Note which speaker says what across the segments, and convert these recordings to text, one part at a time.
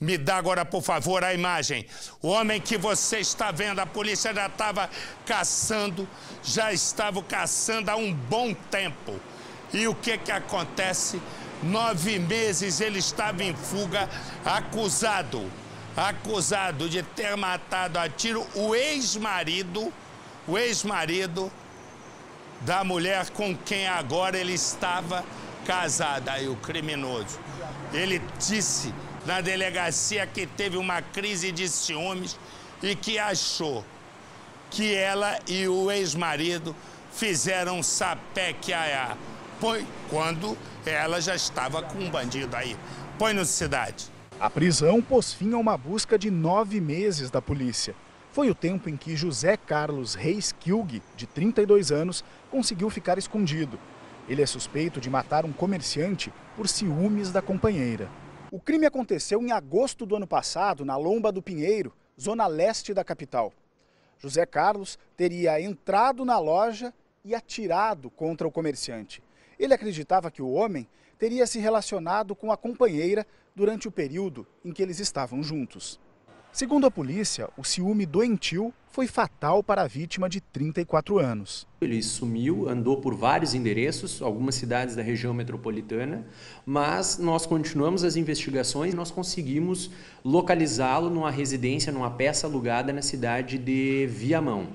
Speaker 1: Me dá agora, por favor, a imagem. O homem que você está vendo, a polícia já estava caçando há um bom tempo. E o que acontece? 9 meses ele estava em fuga, acusado de ter matado a tiro o ex-marido da mulher com quem agora ele estava casado. Aí o criminoso, ele disse na delegacia que teve uma crise de ciúmes e que achou que ela e o ex-marido fizeram um sapeque-aiá. Quando ela já estava com um bandido aí. Põe no Cidade.
Speaker 2: A prisão pôs fim a uma busca de 9 meses da polícia. Foi o tempo em que José Carlos Reis Kilg, de 32 anos, conseguiu ficar escondido. Ele é suspeito de matar um comerciante por ciúmes da companheira. O crime aconteceu em agosto do ano passado, na Lomba do Pinheiro, zona leste da capital. José Carlos teria entrado na loja e atirado contra o comerciante. Ele acreditava que o homem teria se relacionado com a companheira durante o período em que eles estavam juntos. Segundo a polícia, o ciúme doentio foi fatal para a vítima de 34 anos.
Speaker 3: Ele sumiu, andou por vários endereços, algumas cidades da região metropolitana, mas nós continuamos as investigações e nós conseguimos localizá-lo numa residência, numa peça alugada na cidade de Viamão.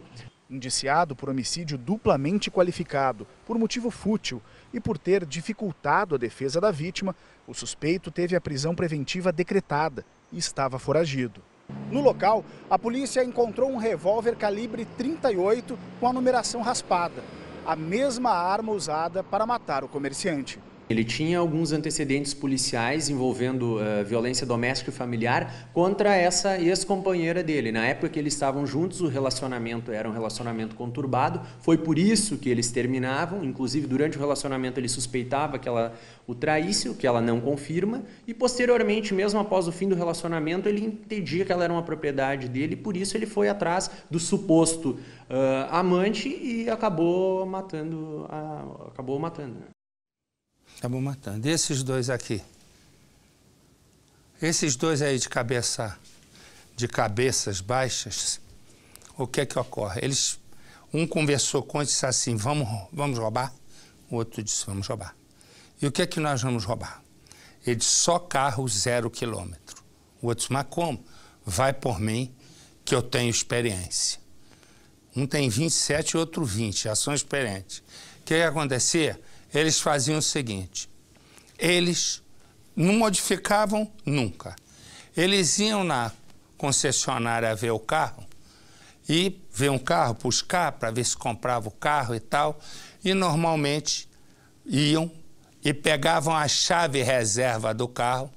Speaker 2: Indiciado por homicídio duplamente qualificado, por motivo fútil e por ter dificultado a defesa da vítima, o suspeito teve a prisão preventiva decretada e estava foragido. No local, a polícia encontrou um revólver calibre 38 com a numeração raspada, a mesma arma usada para matar o comerciante.
Speaker 3: Ele tinha alguns antecedentes policiais envolvendo violência doméstica e familiar contra essa ex-companheira dele. Na época que eles estavam juntos, o relacionamento era um relacionamento conturbado. Foi por isso que eles terminavam. Inclusive, durante o relacionamento, ele suspeitava que ela o traísse, o que ela não confirma. E, posteriormente, mesmo após o fim do relacionamento, ele entendia que ela era uma propriedade dele. E, por isso, ele foi atrás do suposto amante e acabou matando. Acabou matando.
Speaker 1: E esses dois aqui? Esses dois aí de cabeças baixas, o que ocorre? Um conversou com ele e disse assim, vamos roubar? O outro disse, vamos roubar. E o que nós vamos roubar? Ele disse, só carro 0 quilômetro. O outro disse, mas como? Vai por mim, que eu tenho experiência. Um tem 27 e outro 20, já são experientes. O que acontecia? Eles faziam o seguinte, eles não modificavam nunca. Eles iam na concessionária ver o carro e ver um carro, buscar para ver se comprava o carro e tal. E normalmente iam e pegavam a chave reserva do carro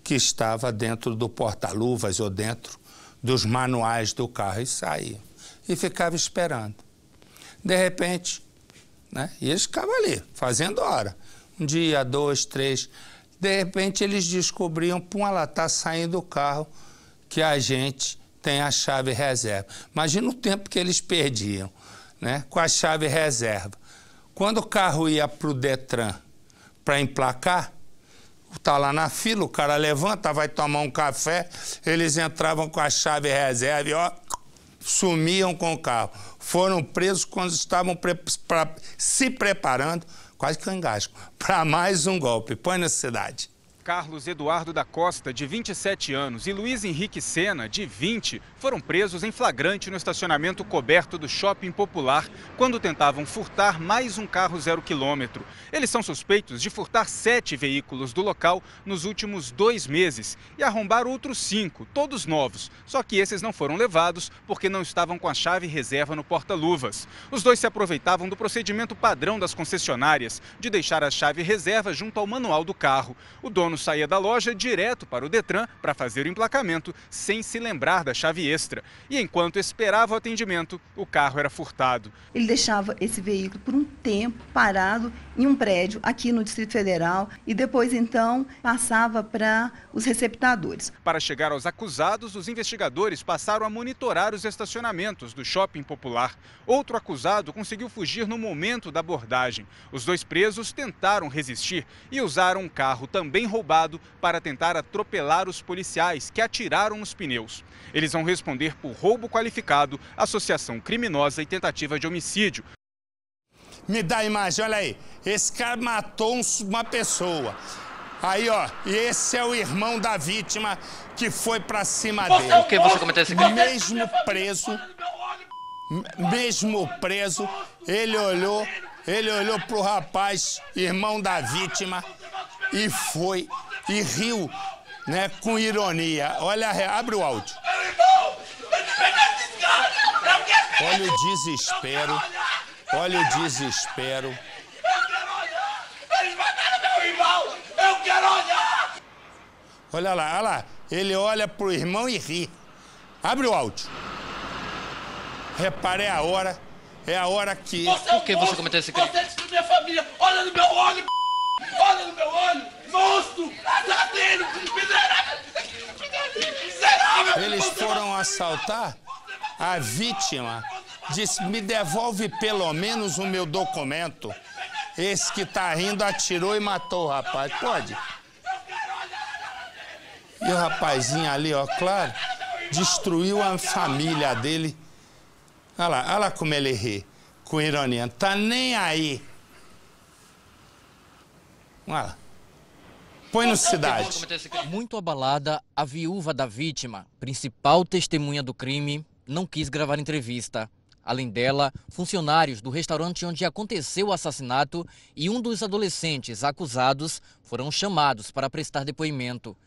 Speaker 1: que estava dentro do porta-luvas ou dentro dos manuais do carro e saíam. E ficavam esperando. De repente, e eles ficavam ali, fazendo hora. Um dia, 2, 3. De repente, eles descobriam, ela está saindo do carro, que a gente tem a chave reserva. Imagina o tempo que eles perdiam, com a chave reserva. Quando o carro ia para o Detran para emplacar, está lá na fila, o cara levanta, vai tomar um café, eles entravam com a chave reserva e, sumiam com o carro. Foram presos quando estavam se preparando, quase que eu engasgo, para mais um golpe. Põe na Cidade.
Speaker 4: Carlos Eduardo da Costa, de 27 anos, e Luiz Henrique Sena, de 20, foram presos em flagrante no estacionamento coberto do Shopping Popular, quando tentavam furtar mais um carro 0 quilômetro. Eles são suspeitos de furtar 7 veículos do local nos últimos 2 meses e arrombar outros 5, todos novos. Só que esses não foram levados porque não estavam com a chave reserva no porta-luvas. Os dois se aproveitavam do procedimento padrão das concessionárias, de deixar a chave reserva junto ao manual do carro. O dono saía da loja direto para o Detran para fazer o emplacamento, sem se lembrar da chave extra. E enquanto esperava o atendimento, o carro era furtado.
Speaker 5: Ele deixava esse veículo por um tempo parado em um prédio aqui no Distrito Federal e depois, então, passava para os receptadores.
Speaker 4: Para chegar aos acusados, os investigadores passaram a monitorar os estacionamentos do Shopping Popular. Outro acusado conseguiu fugir no momento da abordagem. Os dois presos tentaram resistir e usaram um carro também roubado roubado para tentar atropelar os policiais que atiraram nos pneus. Eles vão responder por roubo qualificado, associação criminosa e tentativa de homicídio.
Speaker 1: Me dá a imagem, olha aí. Esse cara matou uma pessoa. Aí, ó, e esse é o irmão da vítima que foi pra cima dele.
Speaker 3: Por que você cometeu esse crime?
Speaker 1: Mesmo preso, ele olhou pro rapaz, irmão da vítima, e foi, e riu, né, com ironia. Olha, abre o áudio. Olha o desespero, olha o desespero.
Speaker 6: Eles mataram meu irmão! Eu quero olhar!
Speaker 1: Olha lá, ele olha pro irmão e ri. Abre o áudio. Repare, é a hora que...
Speaker 3: Por que você cometeu esse crime?
Speaker 6: Você destruiu minha família! Olha no meu olho, olha no meu olho! Monstro! Assassino! Miserável!
Speaker 1: Eles foram assaltar, a vítima disse, me devolve pelo menos o meu documento. Esse que tá rindo atirou e matou o rapaz. Pode? E o rapazinho ali, ó, claro, destruiu a família dele. Olha lá como ele ri, com ironia. Não tá nem aí. Olha lá. Põe no Cidade.
Speaker 7: Muito abalada, a viúva da vítima, principal testemunha do crime, não quis gravar entrevista. Além dela, funcionários do restaurante onde aconteceu o assassinato e um dos adolescentes acusados foram chamados para prestar depoimento.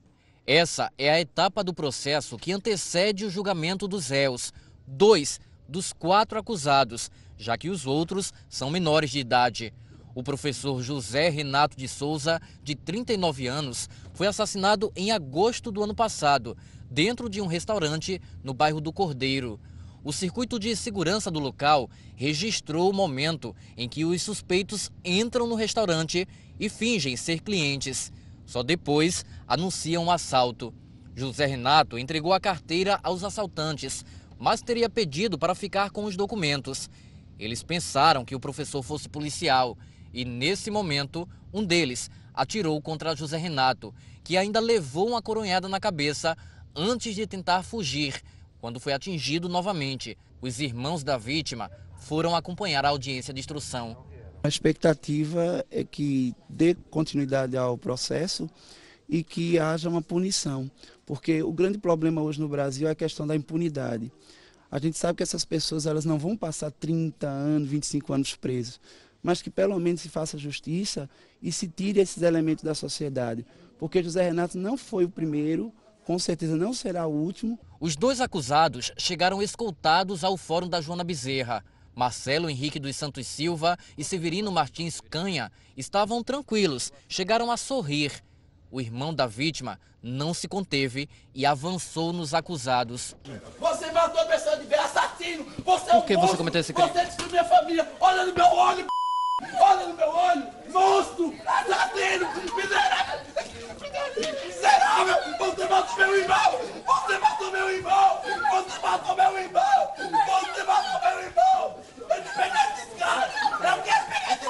Speaker 7: Essa é a etapa do processo que antecede o julgamento dos réus, 2 dos 4 acusados, já que os outros são menores de idade. O professor José Renato de Souza, de 39 anos, foi assassinado em agosto do ano passado, dentro de um restaurante no bairro do Cordeiro. O circuito de segurança do local registrou o momento em que os suspeitos entram no restaurante e fingem ser clientes. Só depois anunciam o assalto. José Renato entregou a carteira aos assaltantes, mas teria pedido para ficar com os documentos. Eles pensaram que o professor fosse policial e, nesse momento, um deles atirou contra José Renato, que ainda levou uma coronhada na cabeça antes de tentar fugir. Quando foi atingido novamente, os irmãos da vítima foram acompanhar a audiência de instrução.
Speaker 8: A expectativa é que dê continuidade ao processo e que haja uma punição, porque o grande problema hoje no Brasil é a questão da impunidade. A gente sabe que essas pessoas elas não vão passar 30 anos, 25 anos presos, mas que pelo menos se faça justiça e se tire esses elementos da sociedade, porque José Renato não foi o primeiro, com certeza não será o último.
Speaker 7: Os 2 acusados chegaram escoltados ao Fórum da Joana Bezerra. Marcelo Henrique dos Santos Silva e Severino Martins Canha estavam tranquilos, chegaram a sorrir. O irmão da vítima não se conteve e avançou nos acusados.
Speaker 6: Você matou a pessoa de bem, assassino! Você é um
Speaker 3: Por que você cometeu esse crime?
Speaker 6: Você destruiu minha família! Olha no meu olho, olha no meu olho! Monstro! Assassino! Miserável! Miserável! Você matou meu irmão! Você matou meu irmão! Você matou meu irmão! Você matou meu irmão! Eu te pegar esses caras! Eu quero pegar esse...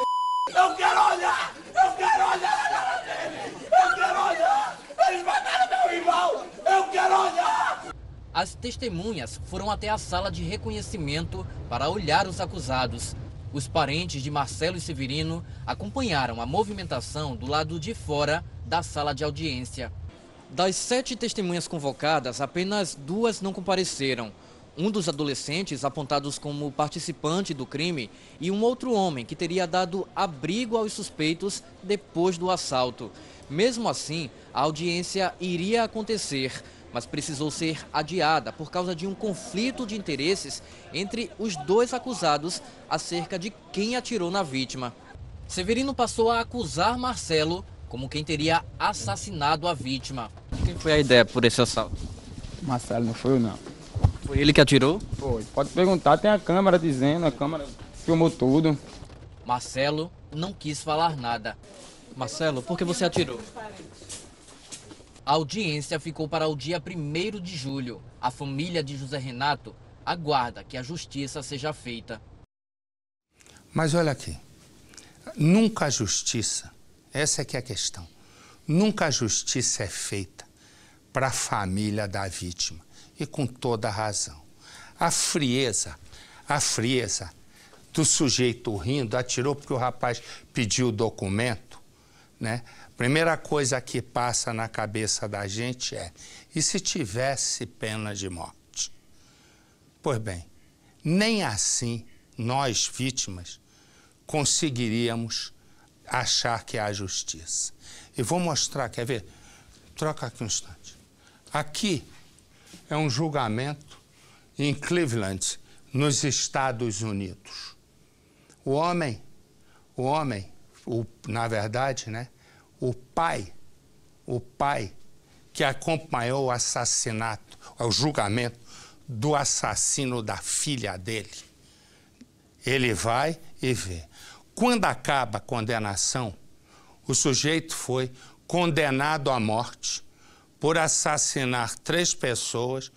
Speaker 6: Eu quero olhar! Eu quero olhar na cara dele! Eu quero olhar! Eles mataram meu irmão! Eu quero olhar!
Speaker 7: As testemunhas foram até a sala de reconhecimento para olhar os acusados. Os parentes de Marcelo e Severino acompanharam a movimentação do lado de fora da sala de audiência. Das 7 testemunhas convocadas, apenas 2 não compareceram. Um dos adolescentes apontados como participante do crime e um outro homem que teria dado abrigo aos suspeitos depois do assalto. Mesmo assim, a audiência iria acontecer, mas precisou ser adiada por causa de um conflito de interesses entre os 2 acusados acerca de quem atirou na vítima. Severino passou a acusar Marcelo como quem teria assassinado a vítima.
Speaker 3: Quem foi a ideia por esse assalto?
Speaker 9: Marcelo, não foi eu não.
Speaker 3: Foi ele que atirou?
Speaker 9: Foi. Pode perguntar, tem a câmera dizendo, a câmera filmou tudo.
Speaker 7: Marcelo não quis falar nada.
Speaker 3: Marcelo, por que você atirou?
Speaker 7: A audiência ficou para o dia 1º de julho. A família de José Renato aguarda que a justiça seja feita.
Speaker 1: Mas olha aqui, nunca a justiça, essa é que é a questão, Nunca a justiça é feita para a família da vítima, e com toda a razão. A frieza do sujeito rindo, atirou porque o rapaz pediu o documento, né? Primeira coisa que passa na cabeça da gente é, e se tivesse pena de morte? Pois bem, nem assim nós, vítimas, conseguiríamos achar que há justiça. E vou mostrar, quer ver? Troca aqui um instante. Aqui é um julgamento em Cleveland, nos Estados Unidos. Na verdade, né? O pai que acompanhou o assassinato, o julgamento do assassino da filha dele, ele vai e vê. Quando acaba a condenação, o sujeito foi condenado à morte por assassinar 3 pessoas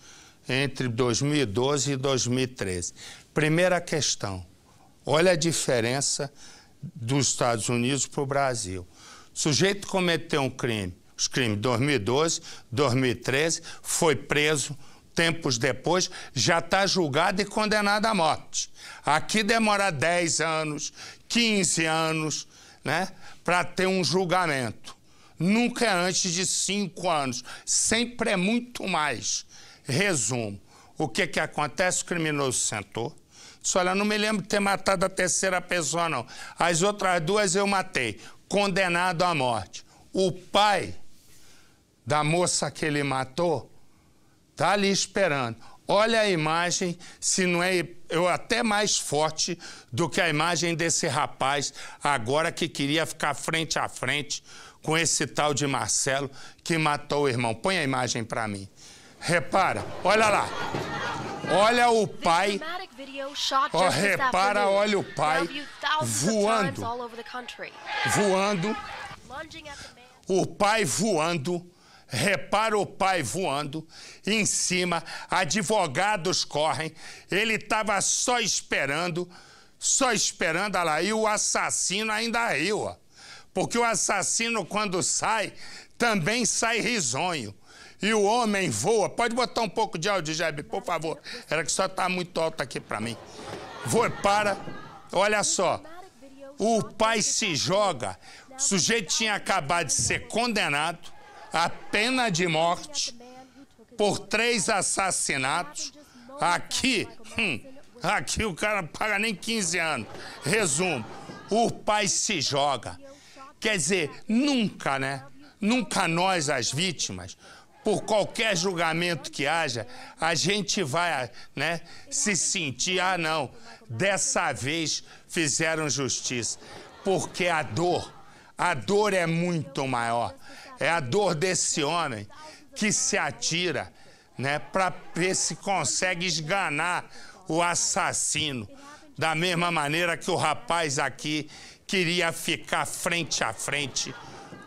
Speaker 1: entre 2012 e 2013. Primeira questão, olha a diferença dos Estados Unidos para o Brasil. O sujeito cometeu um crime, os crimes de 2012, 2013, foi preso, tempos depois, já está julgado e condenado à morte. Aqui demora 10 anos, 15 anos, né, para ter um julgamento. Nunca é antes de 5 anos, sempre é muito mais. Resumo, o que acontece? O criminoso sentou, disse, olha, não me lembro de ter matado a 3ª pessoa, não. As outras 2 eu matei, condenado à morte. O pai da moça que ele matou está ali esperando. Olha a imagem, se não é até mais forte do que a imagem desse rapaz agora que queria ficar frente a frente com esse tal de Marcelo que matou o irmão. Põe a imagem para mim. Repara, olha lá. Olha o pai. Repara, olha o pai voando. O pai voando. Repara o pai voando em cima, advogados correm, ele estava só esperando, olha lá, e o assassino ainda riu, ó, porque o assassino quando sai, também sai risonho, e o homem voa, pode botar um pouco de áudio, Jeb, por favor, era que só está muito alto aqui para mim, olha só, o pai se joga, o sujeito tinha acabado de ser condenado, a pena de morte por 3 assassinatos. Aqui o cara não paga nem 15 anos. Resumo, o pai se joga. Quer dizer, nunca, né? Nunca nós, as vítimas, por qualquer julgamento que haja, a gente vai, né, se sentir, ah, não, dessa vez fizeram justiça. Porque a dor é muito maior. É a dor desse homem que se atira, né, para ver se consegue esganar o assassino. Da mesma maneira que o rapaz aqui queria ficar frente a frente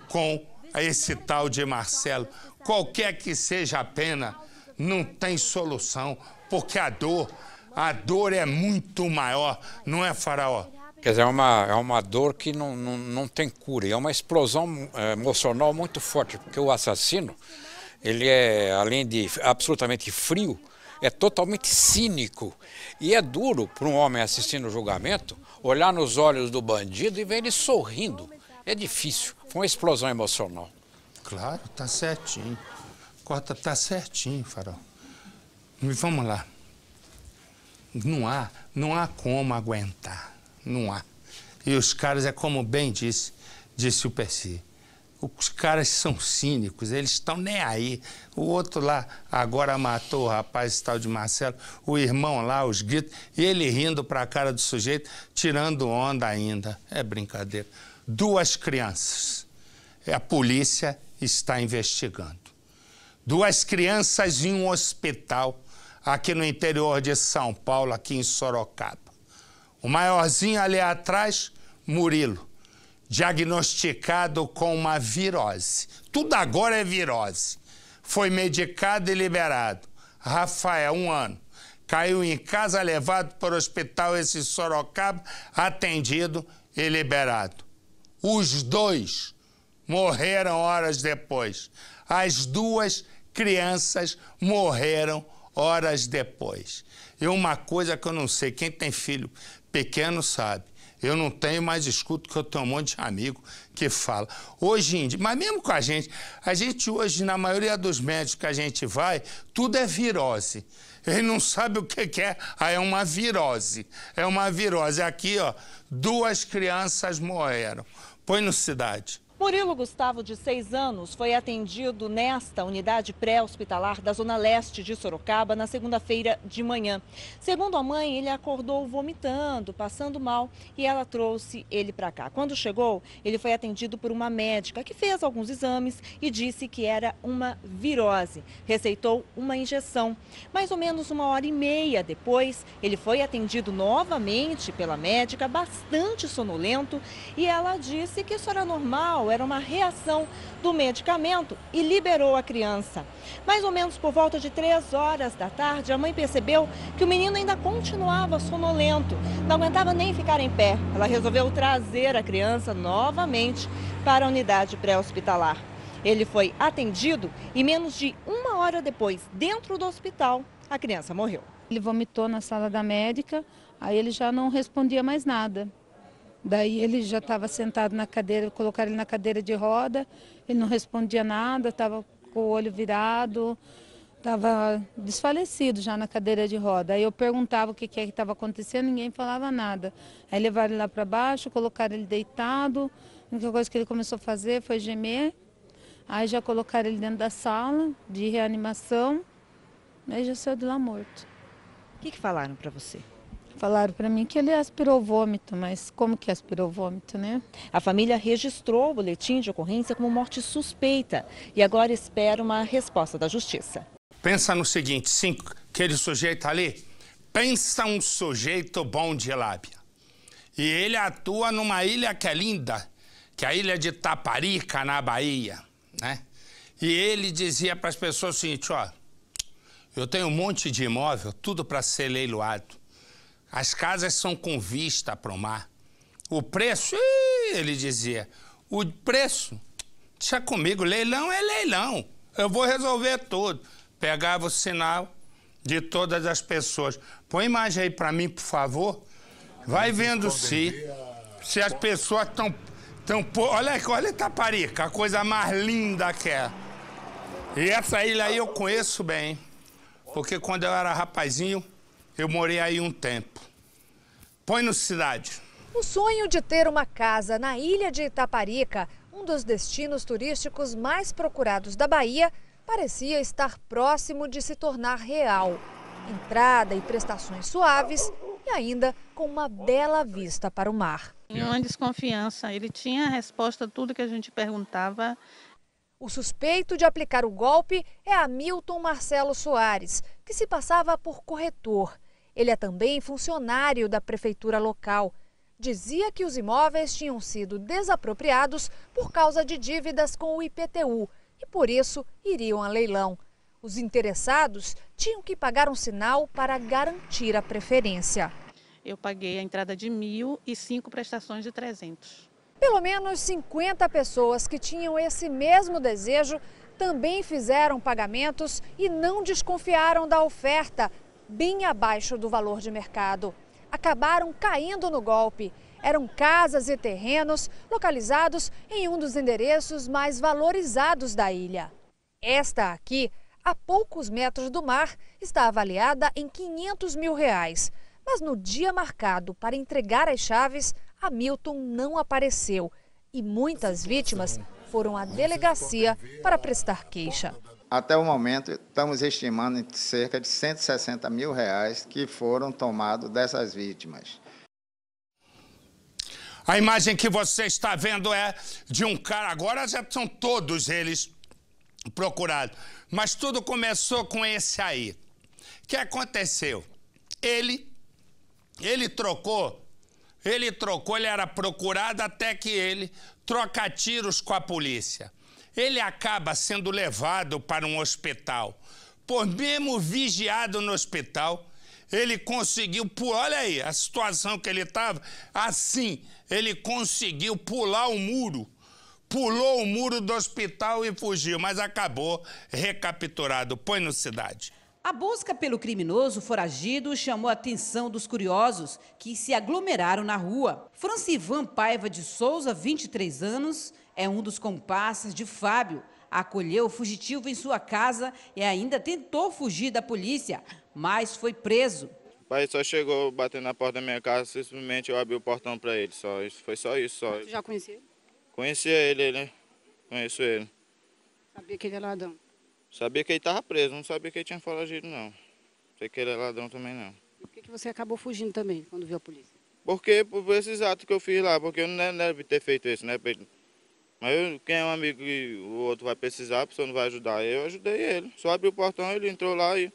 Speaker 1: com esse tal de Marcelo. Qualquer que seja a pena, não tem solução, porque a dor é muito maior, não é, Faraó?
Speaker 10: Quer dizer, é uma dor que não tem cura, é uma explosão emocional muito forte, porque o assassino, ele é, além de absolutamente frio, é totalmente cínico. E é duro para um homem assistindo o julgamento, olhar nos olhos do bandido e ver ele sorrindo. É difícil, foi uma explosão emocional.
Speaker 1: Claro, tá certinho. Corta, tá certinho, Faraó. Vamos lá. Não há como aguentar. Não há. E os caras, é como bem disse o Percy, os caras são cínicos, eles estão nem aí. O outro lá agora matou o rapaz, esse tal de Marcelo, o irmão lá, os gritos, e ele rindo para a cara do sujeito, tirando onda ainda. É brincadeira. 2 crianças. A polícia está investigando. 2 crianças em um hospital aqui no interior de São Paulo, aqui em Sorocaba. O maiorzinho ali atrás, Murilo, diagnosticado com uma virose. Tudo agora é virose. Foi medicado e liberado. Rafael, 1 ano. Caiu em casa, levado para o hospital esse Sorocaba, atendido e liberado. Os 2 morreram horas depois. As 2 crianças morreram horas depois. E uma coisa que eu não sei, quem tem filho pequeno sabe. Eu não tenho, mas escuto que eu tenho um monte de amigo que fala. Hoje em dia, mas mesmo com a gente hoje, na maioria dos médicos que a gente vai, tudo é virose. Ele não sabe o que é. É uma virose. É uma virose. Aqui, ó, 2 crianças morreram. Põe no Cidade.
Speaker 11: Murilo Gustavo, de 6 anos, foi atendido nesta unidade pré-hospitalar da Zona Leste de Sorocaba na segunda-feira de manhã. Segundo a mãe, ele acordou vomitando, passando mal, e ela trouxe ele para cá. Quando chegou, ele foi atendido por uma médica que fez alguns exames e disse que era uma virose. Receitou uma injeção. Mais ou menos 1h30 depois, ele foi atendido novamente pela médica, bastante sonolento, e ela disse que isso era normal, era uma reação do medicamento, e liberou a criança. Mais ou menos por volta de 3 horas da tarde, a mãe percebeu que o menino ainda continuava sonolento, não aguentava nem ficar em pé. Ela resolveu trazer a criança novamente para a unidade pré-hospitalar. Ele foi atendido e menos de 1 hora depois, dentro do hospital, a criança morreu.
Speaker 12: Ele vomitou na sala da médica, aí ele já não respondia mais nada. Daí ele já estava sentado na cadeira, colocaram ele na cadeira de roda, ele não respondia nada, estava com o olho virado, estava desfalecido já na cadeira de roda. Aí eu perguntava o que estava acontecendo, ninguém falava nada. Aí levaram ele lá para baixo, colocaram ele deitado, a única coisa que ele começou a fazer foi gemer. Aí já colocaram ele dentro da sala de reanimação, aí já saiu de lá morto.
Speaker 11: O que falaram para você?
Speaker 12: Falaram para mim que ele aspirou vômito, mas como que aspirou vômito, né?
Speaker 11: A família registrou o boletim de ocorrência como morte suspeita e agora espera uma resposta da justiça.
Speaker 1: Pensa no seguinte, aquele sujeito ali, pensa um sujeito bom de lábia. E ele atua numa ilha que é linda, que é a ilha de Taparica, na Bahia, né? E ele dizia para as pessoas o seguinte, ó, eu tenho um monte de imóvel, tudo para ser leiloado. As casas são com vista para o mar. O preço, ele dizia, o preço, deixa comigo, leilão é leilão. Eu vou resolver tudo. Pegava o sinal de todas as pessoas. Põe imagem aí para mim, por favor. Vai vendo se as pessoas estão... Olha Itaparica, a coisa mais linda que é. E essa ilha aí eu conheço bem, porque quando eu era rapazinho, eu morei aí um tempo. Põe no Cidade.
Speaker 13: O sonho de ter uma casa na ilha de Itaparica, um dos destinos turísticos mais procurados da Bahia, parecia estar próximo de se tornar real. Entrada e prestações suaves e ainda com uma bela vista para o mar.
Speaker 14: Uma desconfiança, ele tinha a resposta a tudo que a gente perguntava.
Speaker 13: O suspeito de aplicar o golpe é Hamilton Marcelo Soares, que se passava por corretor. Ele é também funcionário da prefeitura local. Dizia que os imóveis tinham sido desapropriados por causa de dívidas com o IPTU e por isso iriam a leilão. Os interessados tinham que pagar um sinal para garantir a preferência.
Speaker 14: Eu paguei a entrada de 1.000 e 5 prestações de 300.
Speaker 13: Pelo menos 50 pessoas que tinham esse mesmo desejo também fizeram pagamentos e não desconfiaram da oferta, bem abaixo do valor de mercado. Acabaram caindo no golpe. Eram casas e terrenos localizados em um dos endereços mais valorizados da ilha. Esta aqui, a poucos metros do mar, está avaliada em R$500 mil. Mas no dia marcado para entregar as chaves, Hamilton não apareceu e muitas vítimas foram à delegacia para prestar queixa.
Speaker 15: Até o momento, estamos estimando em cerca de R$160 mil que foram tomados dessas vítimas.
Speaker 1: A imagem que você está vendo é de um cara, agora já são todos eles procurados, mas tudo começou com esse aí. O que aconteceu? Ele era procurado até que ele troca tiros com a polícia. Ele acaba sendo levado para um hospital. Por mesmo vigiado no hospital, ele conseguiu, olha aí a situação que ele estava, assim, ele conseguiu pular o muro, pulou o muro do hospital e fugiu, mas acabou recapturado. Põe no Cidade.
Speaker 16: A busca pelo criminoso foragido chamou a atenção dos curiosos, que se aglomeraram na rua. Francivan Paiva de Souza, 23 anos, é um dos comparsas de Fábio. Acolheu o fugitivo em sua casa e ainda tentou fugir da polícia, mas foi preso.
Speaker 17: O pai só chegou batendo na porta da minha casa, simplesmente eu abri o portão para ele, só isso, foi só isso. Só.
Speaker 18: Você já conhecia ele?
Speaker 17: Conhecia ele, né? Conheço ele.
Speaker 18: Sabia que ele é ladrão?
Speaker 17: Sabia que ele estava preso, não sabia que ele tinha foragido, não. Sei que ele é ladrão também, não.
Speaker 18: E por que você acabou fugindo também, quando viu a polícia?
Speaker 17: Porque por esses atos que eu fiz lá, porque eu não deve ter feito isso, né, Pedro? Mas quem é um amigo e o outro vai precisar, a pessoa não vai ajudar, eu ajudei ele. Só abri o portão, ele entrou lá e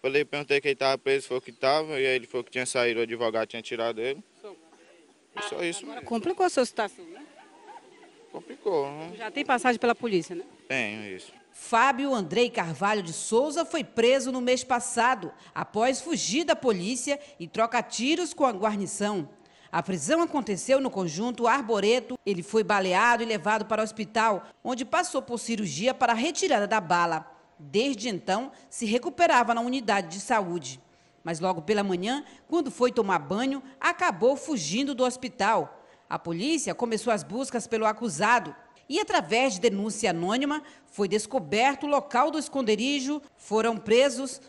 Speaker 17: perguntei que ele estava preso, foi o que estava, e aí ele falou que tinha saído, o advogado tinha tirado ele. E só isso
Speaker 18: Agora
Speaker 17: mesmo.
Speaker 18: complicou a sua situação, né?
Speaker 17: Complicou, né?
Speaker 18: Já tem passagem pela polícia, né?
Speaker 17: Tenho isso.
Speaker 16: Fábio Andrei Carvalho de Souza foi preso no mês passado, após fugir da polícia e troca tiros com a guarnição. A prisão aconteceu no conjunto Arboreto. Ele foi baleado e levado para o hospital, onde passou por cirurgia para a retirada da bala. Desde então, se recuperava na unidade de saúde. Mas logo pela manhã, quando foi tomar banho, acabou fugindo do hospital. A polícia começou as buscas pelo acusado. E, através de denúncia anônima, foi descoberto o local do esconderijo, foram presos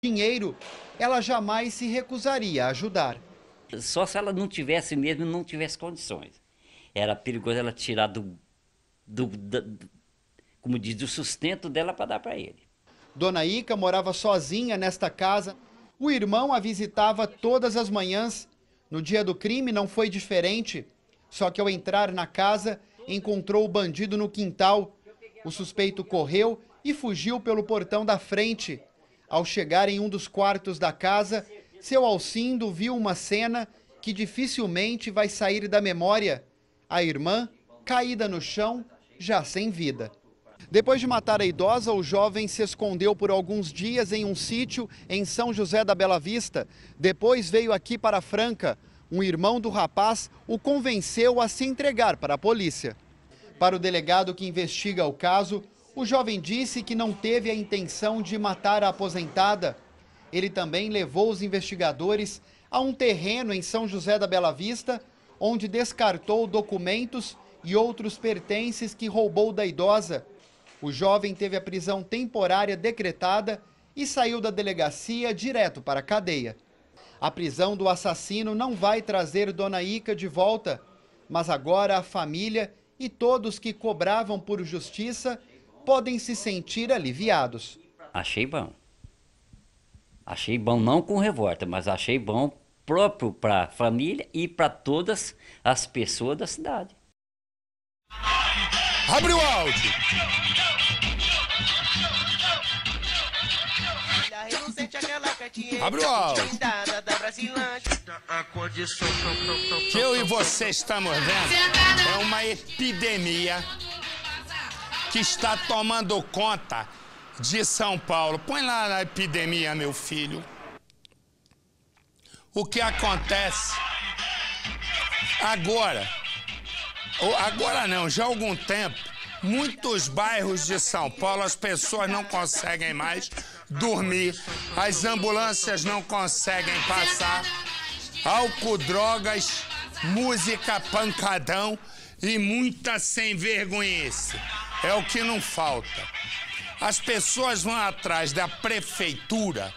Speaker 19: dinheiro, ela jamais se recusaria a ajudar.
Speaker 20: Só se ela não tivesse mesmo, não tivesse condições. Era perigoso ela tirar como diz, do sustento dela para dar para ele.
Speaker 19: Dona Ica morava sozinha nesta casa. O irmão a visitava todas as manhãs. No dia do crime não foi diferente. Só que ao entrar na casa, encontrou o bandido no quintal. O suspeito correu e fugiu pelo portão da frente. Ao chegar em um dos quartos da casa, seu Alcindo viu uma cena que dificilmente vai sair da memória. A irmã, caída no chão, já sem vida. Depois de matar a idosa, o jovem se escondeu por alguns dias em um sítio em São José da Bela Vista. Depois veio aqui para Franca. Um irmão do rapaz o convenceu a se entregar para a polícia. Para o delegado que investiga o caso, o jovem disse que não teve a intenção de matar a aposentada. Ele também levou os investigadores a um terreno em São José da Bela Vista, onde descartou documentos e outros pertences que roubou da idosa. O jovem teve a prisão temporária decretada e saiu da delegacia direto para a cadeia. A prisão do assassino não vai trazer Dona Ica de volta, mas agora a família e todos que cobravam por justiça podem se sentir aliviados.
Speaker 20: Achei bom. Achei bom não com revolta, mas achei bom próprio para a família e para todas as pessoas da cidade.
Speaker 1: Abre o áudio! Abre o áudio! Que eu e você estamos vendo é uma epidemia que está tomando conta de São Paulo. Põe lá na epidemia, meu filho. O que acontece agora? Agora não, já há algum tempo, muitos bairros de São Paulo, as pessoas não conseguem mais dormir, as ambulâncias não conseguem passar, álcool, drogas, música, pancadão e muita sem vergonhice. É o que não falta. As pessoas vão atrás da prefeitura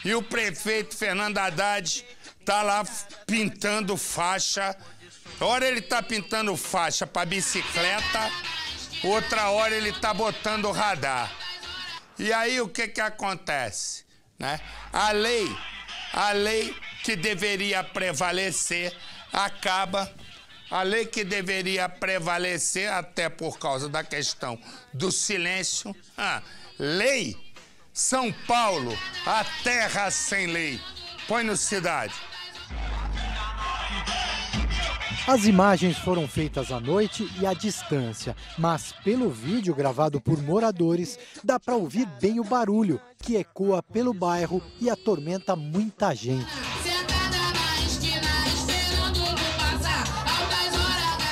Speaker 1: e o prefeito Fernando Haddad está lá pintando faixa. Hora ele tá pintando faixa para bicicleta, outra hora ele tá botando radar. E aí o que acontece, né? A lei que deveria prevalecer acaba. A lei que deveria prevalecer, até por causa da questão do silêncio. Lei, São Paulo, a terra sem lei. Põe no Cidade.
Speaker 21: As imagens foram feitas à noite e à distância, mas pelo vídeo gravado por moradores, dá para ouvir bem o barulho, que ecoa pelo bairro e atormenta muita gente.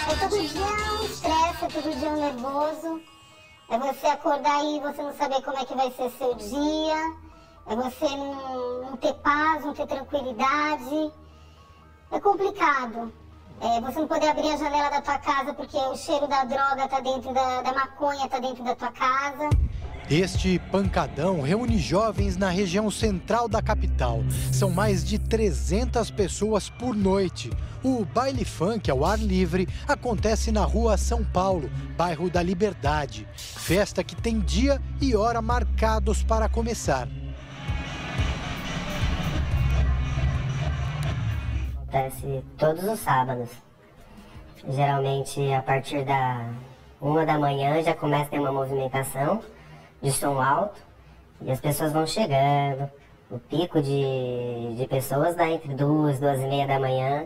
Speaker 22: Todo dia é um estresse, todo dia é um nervoso. É você acordar e você não saber como é que vai ser seu dia. É você não ter paz, não ter tranquilidade. É complicado. Você não poder abrir a janela da tua casa porque o cheiro da droga tá dentro da maconha, tá dentro da tua casa.
Speaker 21: Este pancadão reúne jovens na região central da capital. São mais de 300 pessoas por noite. O baile funk ao ar livre acontece na Rua São Paulo, bairro da Liberdade. Festa que tem dia e hora marcados para começar.
Speaker 22: Acontece todos os sábados. Geralmente a partir da 1 da manhã já começa a ter uma movimentação de som alto e as pessoas vão chegando. O pico de pessoas dá entre 2, 2h30 da manhã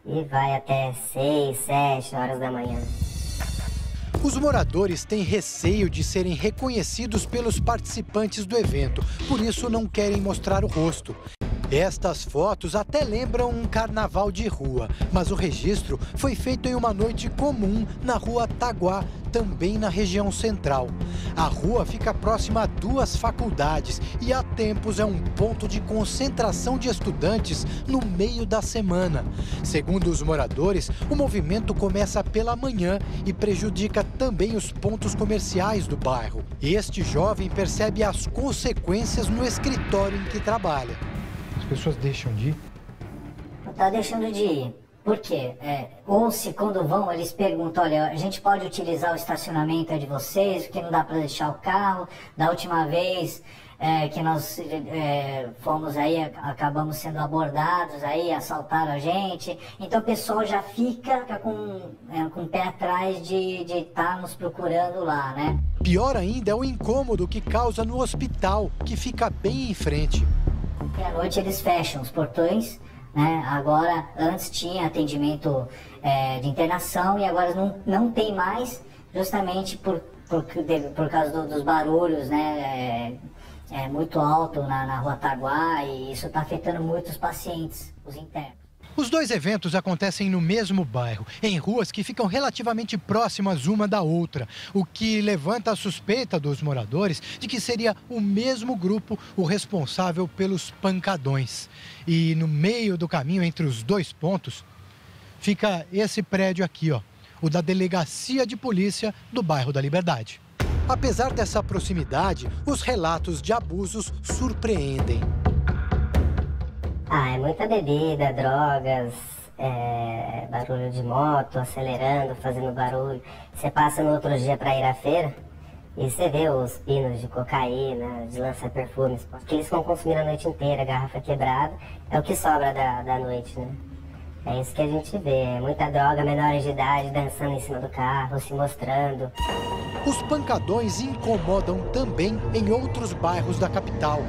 Speaker 22: e vai até 6, 7 horas da manhã.
Speaker 21: Os moradores têm receio de serem reconhecidos pelos participantes do evento, por isso não querem mostrar o rosto. Estas fotos até lembram um carnaval de rua, mas o registro foi feito em uma noite comum na rua Taguá, também na região central. A rua fica próxima a 2 faculdades e há tempos é um ponto de concentração de estudantes no meio da semana. Segundo os moradores, o movimento começa pela manhã e prejudica também os pontos comerciais do bairro. Este jovem percebe as consequências no escritório em que trabalha. As pessoas deixam de ir?
Speaker 2: Tá deixando de ir. Por quê? Ou se quando vão, eles perguntam, olha, a gente pode utilizar o estacionamento de vocês, porque não dá para deixar o carro. Da última vez que nós fomos aí, acabamos sendo abordados, aí assaltaram a gente. Então o pessoal já fica com o pé atrás de estar nos procurando lá, né?
Speaker 21: Pior ainda é o incômodo que causa no hospital, que fica bem em frente.
Speaker 2: E à noite eles fecham os portões, né? Agora, antes tinha atendimento de internação e agora não tem mais, justamente por causa dos barulhos, né? Muito alto na Rua Taguá, e isso está afetando muito os pacientes, os internos.
Speaker 21: Os dois eventos acontecem no mesmo bairro, em ruas que ficam relativamente próximas uma da outra, o que levanta a suspeita dos moradores de que seria o mesmo grupo o responsável pelos pancadões. E no meio do caminho entre os dois pontos fica esse prédio aqui, ó, o da Delegacia de Polícia do bairro da Liberdade. Apesar dessa proximidade, os relatos de abusos surpreendem.
Speaker 2: É muita bebida, drogas, barulho de moto, acelerando, fazendo barulho. Você passa no outro dia para ir à feira e você vê os pinos de cocaína, de lança-perfumes, que eles vão consumindo a noite inteira, garrafa quebrada, é o que sobra da noite, né? É isso que a gente vê, muita droga, menores de idade dançando em cima do carro, se mostrando.
Speaker 21: Os pancadões incomodam também em outros bairros da capital.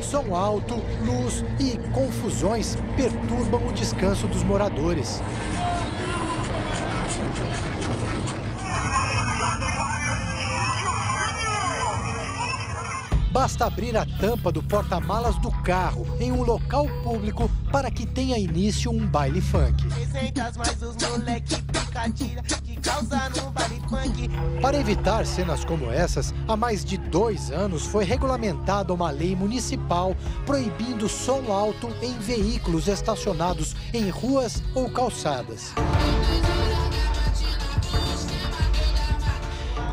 Speaker 21: Som alto, luz e confusões perturbam o descanso dos moradores. Basta abrir a tampa do porta-malas do carro em um local público para que tenha início um baile funk. Para evitar cenas como essas, há mais de 2 anos foi regulamentada uma lei municipal proibindo som alto em veículos estacionados em ruas ou calçadas.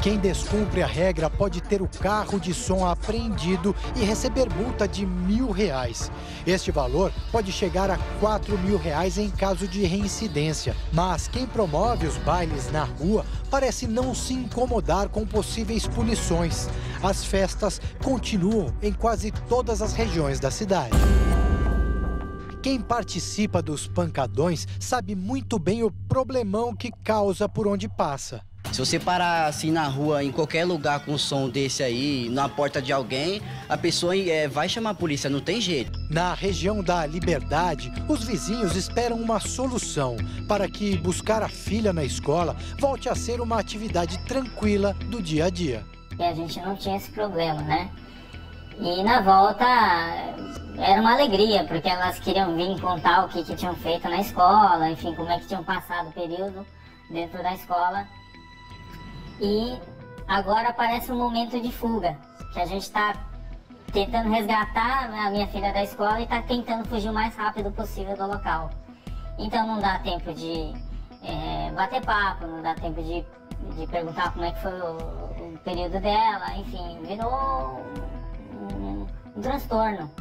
Speaker 21: Quem descumpre a regra pode ter o carro de som apreendido e receber multa de R$1.000. Este valor pode chegar a R$4.000 em caso de reincidência. Mas quem promove os bailes na rua parece não se incomodar com possíveis punições. As festas continuam em quase todas as regiões da cidade. Quem participa dos pancadões sabe muito bem o problemão que causa por onde passa.
Speaker 5: Se você parar assim na rua, em qualquer lugar com um som desse aí, na porta de alguém, a pessoa vai chamar a polícia, não tem jeito.
Speaker 21: Na região da Liberdade, os vizinhos esperam uma solução para que buscar a filha na escola volte a ser uma atividade tranquila do dia a dia.
Speaker 2: E a gente não tinha esse problema, né? E na volta era uma alegria, porque elas queriam vir contar o que tinham feito na escola, enfim, como é que tinham passado o período dentro da escola. E agora parece um momento de fuga, que a gente está tentando resgatar a minha filha da escola e está tentando fugir o mais rápido possível do local. Então não dá tempo de bater papo, não dá tempo de perguntar como é que foi o período dela, enfim, virou um transtorno.